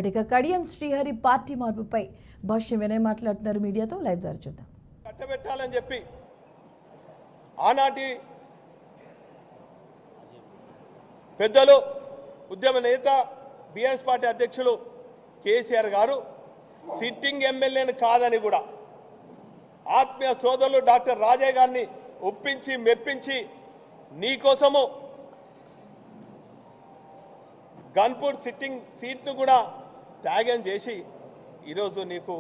ఇక కడియం శ్రీహరి పార్టీ మార్పుపై భాష్యం వినయ్ మాట్లాడుతున్నారు మీడియాతో. లైవ్ ద్వారా చూద్దాం. కట్టబెట్టాలని చెప్పి ఆనాటి పెద్దలు ఉద్యమ నేత బీఆర్ఎస్ పార్టీ అధ్యక్షులు కేసీఆర్ గారు సిట్టింగ్ ఎమ్మెల్యేని కాదని కూడా ఆత్మీయ సోదరులు డాక్టర్ రాజయ్య గారిని ఒప్పించి మెప్పించి నీకోసము గన్పూర్ సిట్టింగ్ సీట్ను కూడా త్యాగం చేసి ఈరోజు నీకు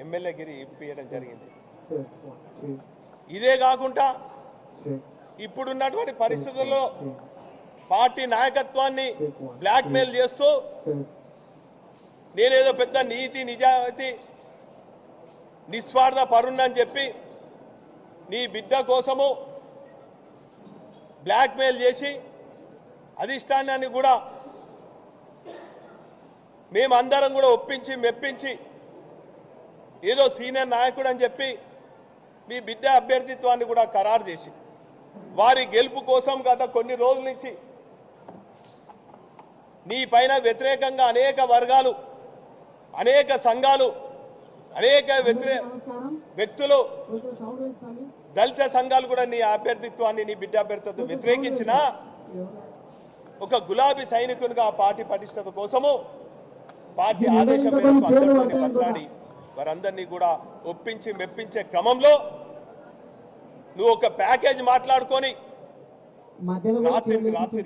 ఎమ్మెల్యేగిరి ఇప్పించడం జరిగింది. ఇదే కాకుండా ఇప్పుడున్నటువంటి పరిస్థితుల్లో పార్టీ నాయకత్వాన్ని బ్లాక్మెయిల్ చేస్తూ నేనేదో పెద్ద నీతి నిజాయితీ నిస్వార్థ పరుణని చెప్పి నీ బిడ్డ కోసము బ్లాక్మెయిల్ చేసి అధిష్టానాన్ని కూడా మేమందరం కూడా ఒప్పించి మెప్పించి ఏదో సీనియర్ నాయకుడు అని చెప్పి మీ బిడ్డ అభ్యర్థిత్వాన్ని కూడా ఖరారు చేసి వారి గెలుపు కోసం గత కొన్ని రోజుల నుంచి నీ పైన వ్యతిరేకంగా అనేక వర్గాలు, అనేక సంఘాలు, అనేక వ్యక్తులు, దళిత సంఘాలు కూడా నీ అభ్యర్థిత్వాన్ని, నీ బిడ్డ అభ్యర్థిత్వం వ్యతిరేకించిన ఒక గులాబీ సైనికునిగా ఆ పార్టీ పటిష్టత కోసము పార్టీ ఆదేశం మాట్లాడి వారందరినీ కూడా ఒప్పించి మెప్పించే క్రమంలో నువ్వు ఒక ప్యాకేజ్ మాట్లాడుకొని రాత్రి